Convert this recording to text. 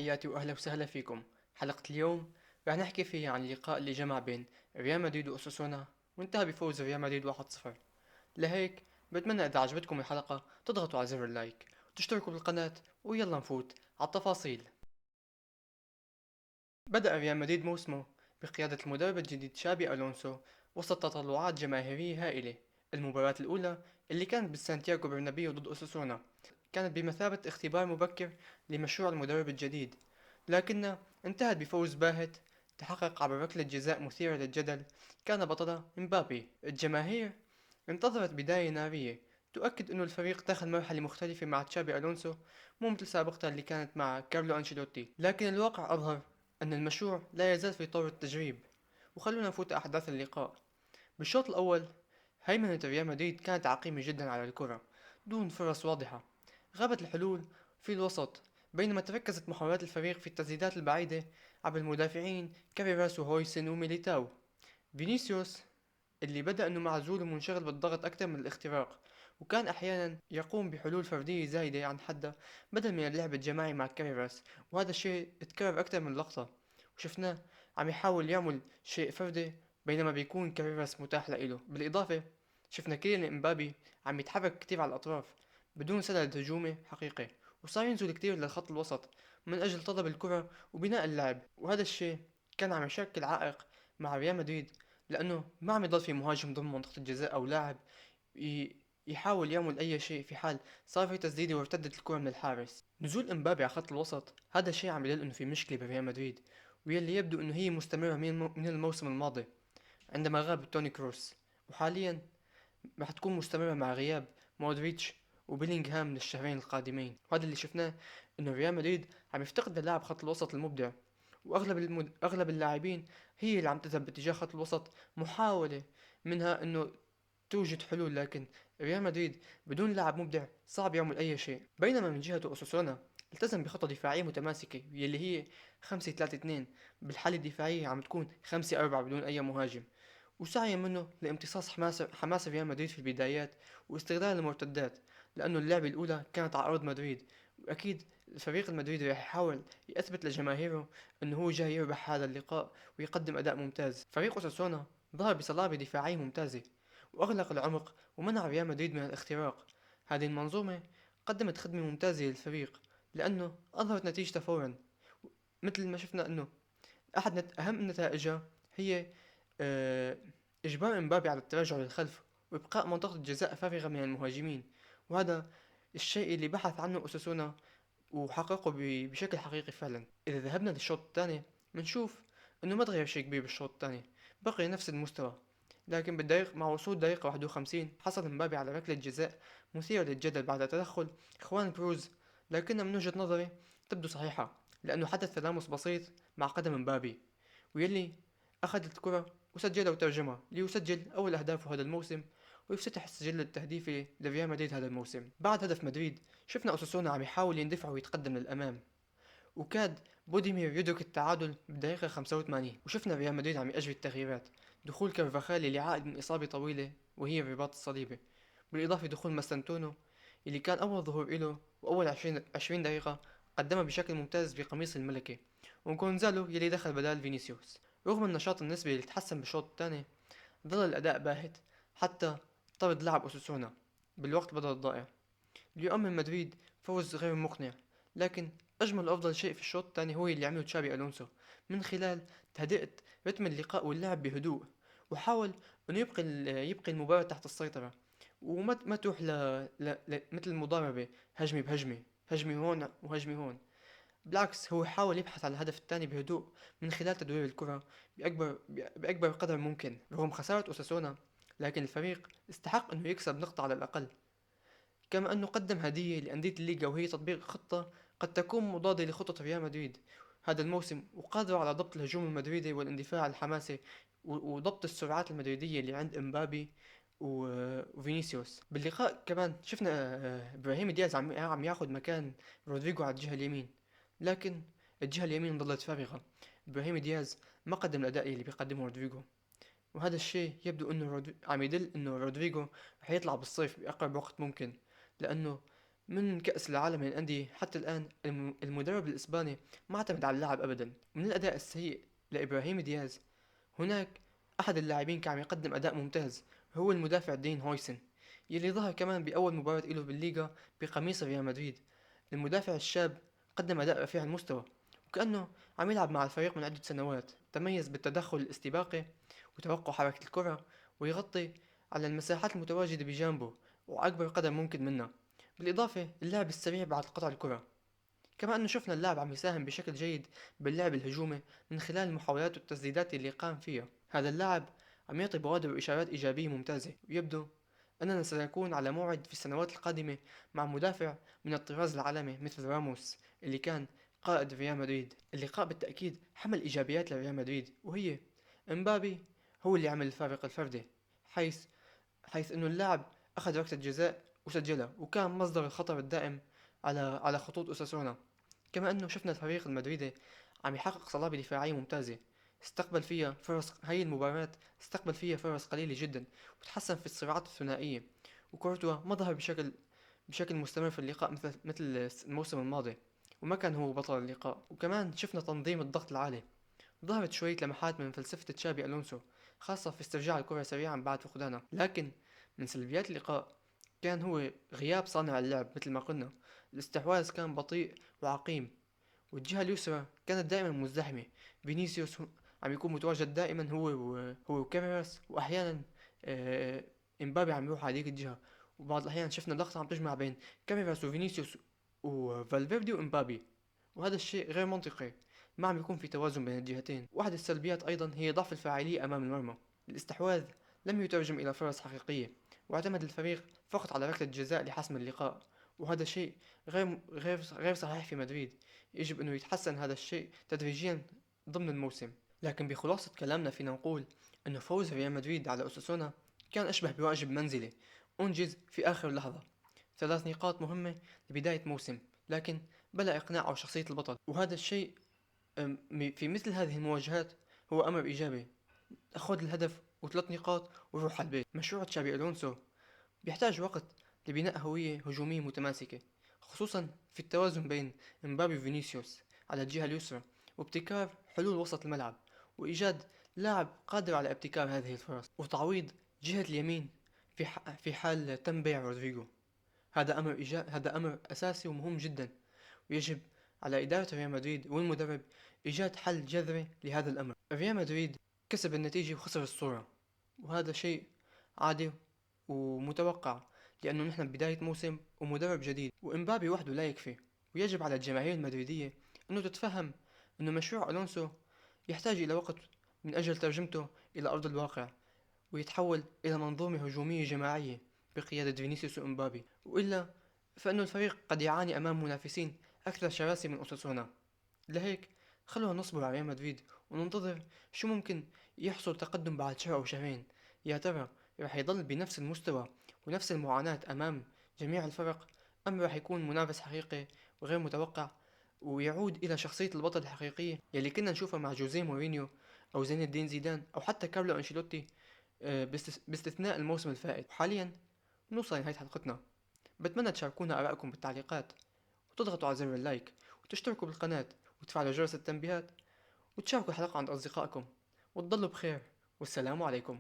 تحياتي وأهلا وسهلا فيكم. حلقة اليوم رح نحكي فيها عن اللقاء اللي جمع بين ريال مدريد وأساسونا وانتهى بفوز ريال مدريد 1-0. لهيك بتمنى إذا عجبتكم الحلقة تضغطوا على زر اللايك وتشتركوا بالقناة، ويلا نفوت على التفاصيل. بدأ ريال مدريد موسمه بقيادة المدرب الجديد شابي ألونسو وسط تطلعات جماهيرية هائلة. المباراة الأولى اللي كانت بالسانتياغو برنابيو ضد أساسونا كانت بمثابة اختبار مبكر لمشروع المدرب الجديد، لكنها انتهت بفوز باهت تحقق عبر ركلة جزاء مثيرة للجدل كان بطلها مبابي. الجماهير انتظرت بداية نارية تؤكد أن الفريق دخل مرحلة مختلفة مع تشابي ألونسو، مو مثل سابقتها اللي كانت مع كارلو أنشيلوتي، لكن الواقع أظهر أن المشروع لا يزال في طور التجريب. وخلونا نفوت أحداث اللقاء. بالشوط الأول هيمنة ريال مدريد كانت عقيمة جدا على الكرة دون فرص واضحة، غابت الحلول في الوسط، بينما تركزت محاولات الفريق في التسديدات البعيدة عبر المدافعين كاريراس وهويسن وميليتاو. فينيسيوس اللي بدأ انه معزول ومنشغل بالضغط أكثر من الاختراق، وكان أحيانا يقوم بحلول فردية زايدة عن حدها بدل من اللعب الجماعي مع كاريراس، وهذا الشيء اتكرر أكثر من لقطة وشفناه عم يحاول يعمل شيء فردي بينما بيكون كاريراس متاح لإله. بالإضافة شفنا كيليان إمبابي عم يتحرك كتير على الأطراف بدون سند هجومي حقيقي، وصار ينزل كتير للخط الوسط من أجل طلب الكرة وبناء اللعب، وهذا الشيء كان عم يشكل عائق مع ريال مدريد، لأنه ما عم يضل في مهاجم ضمن منطقة الجزاء أو لاعب ي- يحاول يعمل أي شيء في حال صار في تسديدة وارتدت الكرة من الحارس. نزول إمبابي على خط الوسط هذا الشيء عم يدل إنه في مشكلة بريال مدريد، واللي يبدو إنه هي مستمرة من الموسم الماضي عندما غاب توني كروس، وحاليا راح تكون مستمرة مع غياب مودريتش وبيلينغهام للشهرين القادمين. وهذا اللي شفناه إنه ريال مدريد عم يفتقد للاعب خط الوسط المبدع، واغلب اغلب اللاعبين هي اللي عم تذهب باتجاه خط الوسط، محاولة منها انه توجد حلول، لكن ريال مدريد بدون لاعب مبدع صعب يعمل اي شيء. بينما من جهة اوساسونا التزم بخطة دفاعية متماسكة يلي هي 5-3-2، بالحالة الدفاعية عم تكون 5-4 بدون اي مهاجم، وسعيا منه لامتصاص حماس ريال مدريد في البدايات واستغلال المرتدات، لأنه اللعبة الأولى كانت على أرض مدريد، وأكيد الفريق المدريدي راح يحاول يثبت لجماهيره أنه هو جاي يربح هذا اللقاء ويقدم أداء ممتاز. فريق أوساسونا ظهر بصلابة دفاعية ممتازة وأغلق العمق ومنع ريال مدريد من الاختراق. هذه المنظومة قدمت خدمة ممتازة للفريق لأنه أظهرت نتيجتها فورا، مثل ما شفنا أنه أحد أهم نتائجها هي آه، إجبار إمبابي على التراجع للخلف وإبقاء منطقة الجزاء فارغة من المهاجمين، وهذا الشيء اللي بحث عنه أوساسونا وحققه بشكل حقيقي فعلا. إذا ذهبنا للشوط الثاني بنشوف إنه ما تغير شيء كبير بالشوط الثاني، بقي نفس المستوى، لكن بالدقيقة مع وصول دقيقة 51 حصل مبابي على ركلة جزاء مثيرة للجدل بعد تدخل إخوان بروز، لكنها من وجهة نظري تبدو صحيحة، لأنه حدث تلامس بسيط مع قدم مبابي، ويلي أخذ الكرة وسجلها وترجمها ليسجل أول أهدافه هذا الموسم ويفتتح السجل التهديفي لريال مدريد هذا الموسم. بعد هدف مدريد شفنا أوساسونا عم يحاول يندفع ويتقدم للأمام، وكاد بوديمير يدرك التعادل بدقيقة 85، وشفنا ريال مدريد عم يأجري التغييرات، دخول كارفاخال اللي عائد من إصابة طويلة وهي الرباط الصليبي، بالإضافة دخول ماستانتونو اللي كان أول ظهور إله، وأول 20 دقيقة قدمها بشكل ممتاز بقميص الملكي، وجونزالو يلي دخل بدال فينيسيوس. رغم النشاط النسبي اللي تحسن بالشوط الثاني ظل الأداء باهت حتى طرد لاعب أوساسونا بالوقت بدل الضائع ليؤمن مدريد فوز غير مقنع، لكن أجمل وأفضل شيء في الشوط الثاني هو اللي عمله تشابي ألونسو من خلال تهدئة رتم اللقاء واللعب بهدوء، وحاول أنه يبقي المباراة تحت السيطرة، وما ما تروح مثل المضاربة، هجمي بهجمة، هجمي هون وهجمي هون. بالعكس هو حاول يبحث عن الهدف الثاني بهدوء من خلال تدوير الكرة بأكبر قدر ممكن. رغم خسارة أوساسونا لكن الفريق استحق أنه يكسب نقطة على الأقل، كما أنه قدم هدية لأندية الليغا وهي تطبيق خطة قد تكون مضادة لخطة ريال مدريد هذا الموسم، وقادر على ضبط الهجوم المدريدي والاندفاع الحماسي وضبط السرعات المدريدية اللي عند امبابي وفينيسيوس. باللقاء كمان شفنا ابراهيم دياز عم ياخذ مكان رودريجو على الجهة اليمين، لكن الجهة اليمين ظلت فارغة. ابراهيم دياز ما قدم الأداء اللي بيقدمه رودريجو، وهذا الشيء يبدو انه عم يدل انه رودريجو رح يطلع بالصيف بأقرب وقت ممكن، لأنه من كأس العالم للأندية حتى الآن المدرب الإسباني ما اعتمد على اللاعب أبدا. من الأداء السيء لإبراهيم دياز، هناك أحد اللاعبين كان عم يقدم أداء ممتاز، هو المدافع دين هويسن، يلي ظهر كمان بأول مباراة إله بالليغا بقميص ريال مدريد. المدافع الشاب قدم أداء رفيع المستوى، وكأنه عم يلعب مع الفريق من عدة سنوات. تميز بالتدخل الاستباقي وتوقع حركة الكرة، ويغطي على المساحات المتواجدة بجانبه وأكبر قدر ممكن منها. بالإضافة اللعب السريع بعد قطع الكرة، كما أنه شفنا اللاعب عم يساهم بشكل جيد باللعب الهجومي من خلال المحاولات والتسديدات اللي قام فيها. هذا اللاعب عم يعطي بوادر وإشارات إيجابية ممتازة، ويبدو أننا سنكون على موعد في السنوات القادمة مع مدافع من الطراز العالمي مثل راموس اللي كان قائد ريال مدريد. اللقاء بالتأكيد حمل إيجابيات لريال مدريد، وهي امبابي هو اللي عمل الفارق الفردي، حيث انه اللاعب اخذ ركلة جزاء وسجلها، وكان مصدر الخطر الدائم على خطوط اساسونا. كما انه شفنا الفريق المدريدي عم يحقق صلابة دفاعية ممتازة، هاي المباراة استقبل فيها فرص قليلة جدا، وتحسن في الصراعات الثنائية. وكورتوا ما ظهر بشكل مستمر في اللقاء مثل الموسم الماضي، وما كان هو بطل اللقاء. وكمان شفنا تنظيم الضغط العالي، ظهرت شوية لمحات من فلسفة تشابي ألونسو، خاصة في استرجاع الكرة سريعا بعد فقدانها. لكن من سلبيات اللقاء كان هو غياب صانع اللعب. مثل ما قلنا، الاستحواذ كان بطيء وعقيم، والجهة اليسرى كانت دائما مزدحمة. فينيسيوس عم يكون متواجد دائما هو وكاميراس، وأحيانا آه، إمبابي عم يروح على هذيك الجهة. وبعض الأحيان شفنا لقطة عم تجمع بين كاميراس وفينيسيوس وفالفيردي وإمبابي، وهذا الشيء غير منطقي، ما عم يكون في توازن بين الجهتين. واحد السلبيات أيضا هي ضعف الفاعلية أمام المرمى. الاستحواذ لم يترجم إلى فرص حقيقية، واعتمد الفريق فقط على ركلة جزاء لحسم اللقاء، وهذا شيء غير صحيح في مدريد. يجب أنه يتحسن هذا الشيء تدريجيا ضمن الموسم. لكن بخلاصة كلامنا فينا نقول أنه فوز ريال مدريد على أساسونا كان أشبه بواجب منزلي أنجز في آخر لحظة. 3 نقاط مهمة لبداية موسم، لكن بلا إقناع أو شخصية البطل، وهذا الشيء في مثل هذه المواجهات هو أمر إيجابي. خذ الهدف و3 نقاط وروح على البيت. مشروع تشابي ألونسو بيحتاج وقت لبناء هوية هجومية متماسكة، خصوصا في التوازن بين مبابي وفينيسيوس على الجهة اليسرى، وابتكار حلول وسط الملعب، وإيجاد لاعب قادر على ابتكار هذه الفرص، وتعويض جهة اليمين في حال تم بيع رودريجو. هذا أمر أساسي ومهم جدا، ويجب على إدارة ريال مدريد والمدرب إيجاد حل جذري لهذا الأمر. ريال مدريد كسب النتيجة وخسر الصورة، وهذا شيء عادي ومتوقع، لأنه نحن بداية موسم ومدرب جديد، وإمبابي وحده لا يكفي. ويجب على الجماهير المدريدية أنه تتفهم أنه مشروع ألونسو يحتاج إلى وقت من أجل ترجمته إلى أرض الواقع، ويتحول إلى منظومة هجومية جماعية بقيادة فينيسيوس وإمبابي، وإلا فإن الفريق قد يعاني أمام منافسين أكثر شراسة من أساسونا. لهيك خلونا نصبر على ريال مدريد وننتظر شو ممكن يحصل تقدم بعد شهر أو شهرين. يا ترى رح يضل بنفس المستوى ونفس المعاناة أمام جميع الفرق، أم رح يكون منافس حقيقي وغير متوقع، ويعود إلى شخصية البطل الحقيقية يلي كنا نشوفها مع جوزيه مورينيو أو زين الدين زيدان أو حتى كارلو أنشيلوتي، باستثناء الموسم الفائت. وحاليا نوصل لنهاية حلقتنا. بتمنى تشاركونا آرائكم بالتعليقات، وتضغطوا على زر اللايك، وتشتركوا بالقناة، وتفعلوا جرس التنبيهات، وتشاركوا الحلقة عند أصدقائكم، وتضلوا بخير، والسلام عليكم.